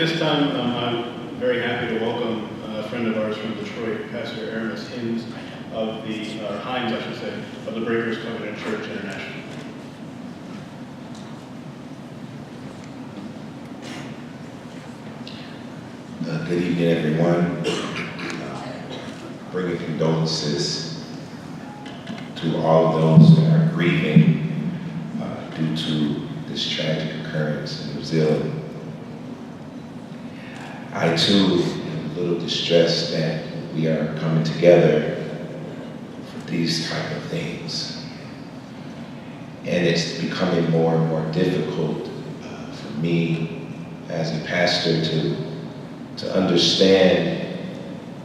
this time, I'm very happy to welcome a friend of ours from Detroit, Pastor Ernest Hines of the, Hines, I should say, of the Breakers Covenant Church International. Good evening, everyone. Bringing condolences to all of those that are grieving due to this tragic occurrence in Brazil. I too am a little distressed that we are coming together for these type of things. And it's becoming more and more difficult for me as a pastor to understand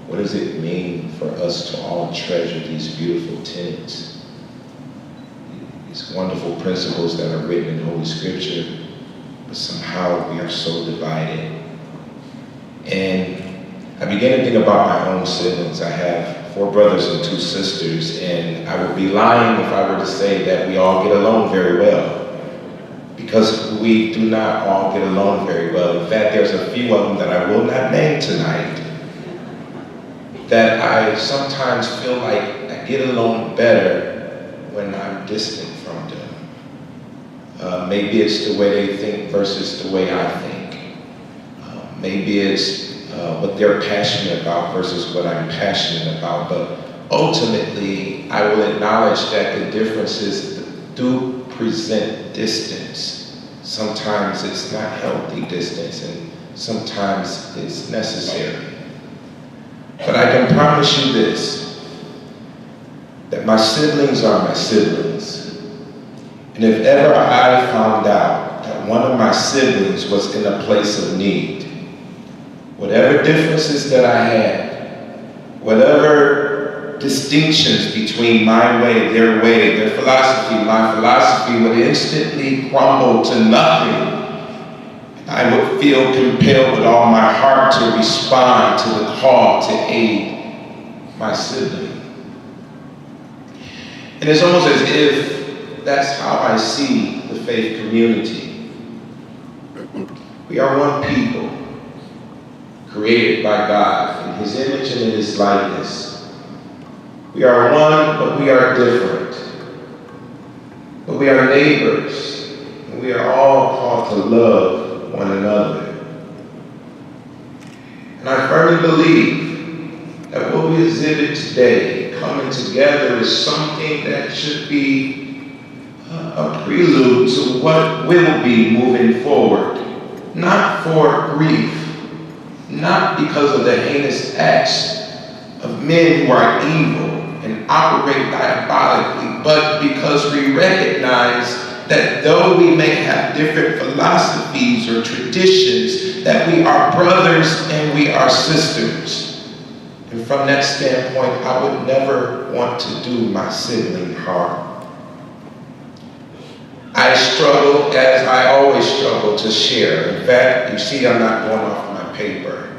what does it mean for us to all treasure these beautiful tenets, these wonderful principles that are written in Holy Scripture, but somehow we are so divided. And I began to think about my own siblings. I have 4 brothers and 2 sisters, and I would be lying if I were to say that we all get along very well, because we do not all get along very well. In fact, there's a few of them that I will not name tonight that I sometimes feel like I get along better when I'm distant from them. Maybe it's the way they think versus the way I think. Maybe it's what they're passionate about versus what I'm passionate about. But ultimately, I will acknowledge that the differences do present distance. Sometimes it's not healthy distance, and sometimes it's necessary. But I can promise you this, that my siblings are my siblings. And if ever I found out that one of my siblings was in a place of need, whatever differences that I had, whatever distinctions between my way, their philosophy, my philosophy would instantly crumble to nothing. I would feel compelled with all my heart to respond to the call to aid my sibling. And it's almost as if that's how I see the faith community. We are one people, created by God in His image and in His likeness. We are one, but we are different. But we are neighbors, and we are all called to love one another. And I firmly believe that what we exhibit today, coming together, is something that should be a prelude to what will be moving forward. Not for grief, not because of the heinous acts of men who are evil and operate diabolically, but because we recognize that though we may have different philosophies or traditions, that we are brothers and we are sisters. And from that standpoint, I would never want to do my sibling harm. I struggle, as I always struggle, to share. In fact, you see I'm not going off my paper.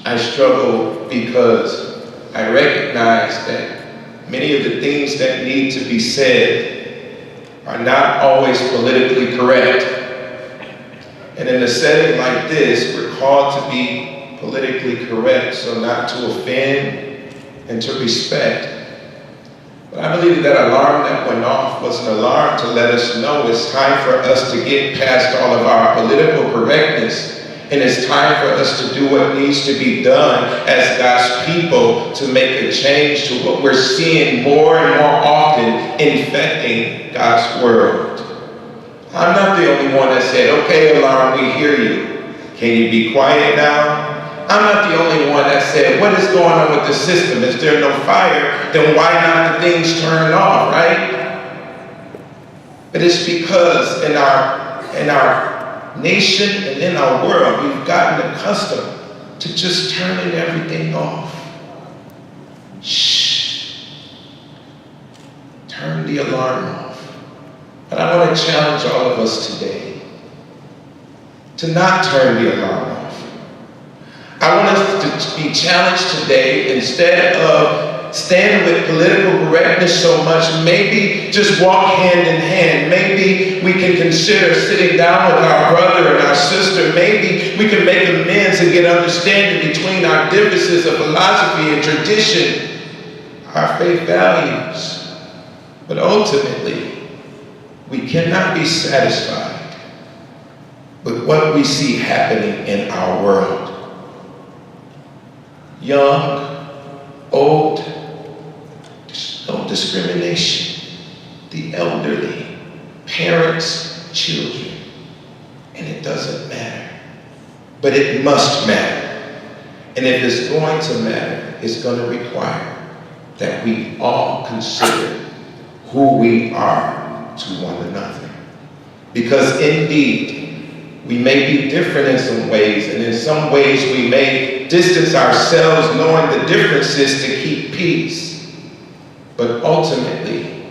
I struggle because I recognize that many of the things that need to be said are not always politically correct. And in a setting like this, we're called to be politically correct, so not to offend and to respect. But I believe that alarm that went off was an alarm to let us know it's time for us to get past all of our political correctness. And it's time for us to do what needs to be done as God's people to make a change to what we're seeing more and more often infecting God's world. I'm not the only one that said, okay, alarm, we hear you. Can you be quiet now? I'm not the only one that said, what is going on with the system? Is there no fire? Then why not the things turn off, right? But it's because in our nation and in our world, we've gotten accustomed to just turning everything off. Shh. Turn the alarm off. And I want to challenge all of us today to not turn the alarm off. I want us to be challenged today, instead of stand with political correctness so much, maybe just walk hand in hand. Maybe we can consider sitting down with our brother and our sister. Maybe we can make amends and get understanding between our differences of philosophy and tradition, our faith values. But ultimately, we cannot be satisfied with what we see happening in our world. Young, old, there's no discrimination. The elderly, parents, children, and it doesn't matter. But it must matter. And if it's going to matter, it's going to require that we all consider who we are to one another. Because indeed, we may be different in some ways, and in some ways we may distance ourselves knowing the differences to keep peace. But ultimately,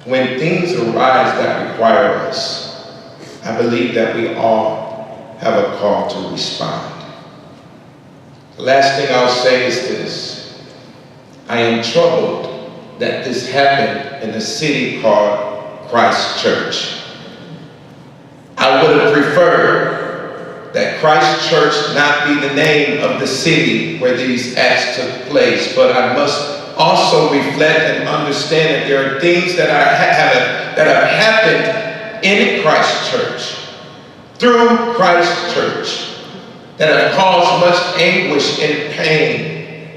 when things arise that require us, I believe that we all have a call to respond. The last thing I'll say is this. I am troubled that this happened in a city called Christ Church. I would have preferred that Christ Church not be the name of the city where these acts took place, but I must also reflect and understand that there are things that have happened in Christ Church, through Christ Church, that have caused much anguish and pain.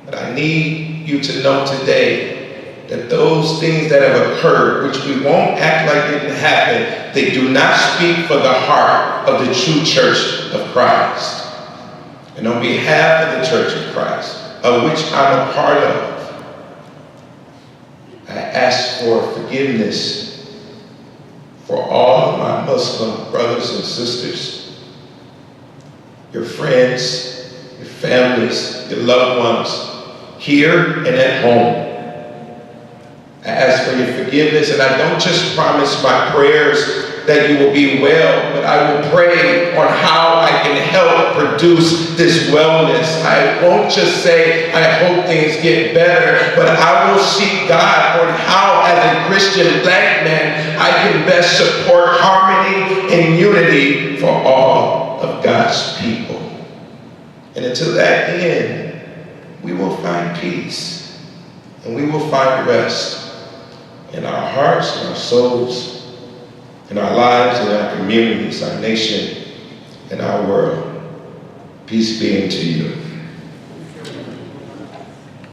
But I need you to know today that those things that have occurred, which we won't act like didn't happen, they do not speak for the heart of the true church of Christ. And on behalf of the Church of Christ, of which I'm a part of, I ask for forgiveness for all of my Muslim brothers and sisters, your friends, your families, your loved ones, here and at home. I ask for your forgiveness, and I don't just promise my prayers that you will be well, but I will pray on how I can help produce this wellness. I won't just say, I hope things get better, but I will seek God on how, as a Christian black man, I can best support harmony and unity for all of God's people. And until that end, we will find peace, and we will find rest in our hearts, in our souls, in our lives, in our communities, our nation, and our world. Peace be unto you.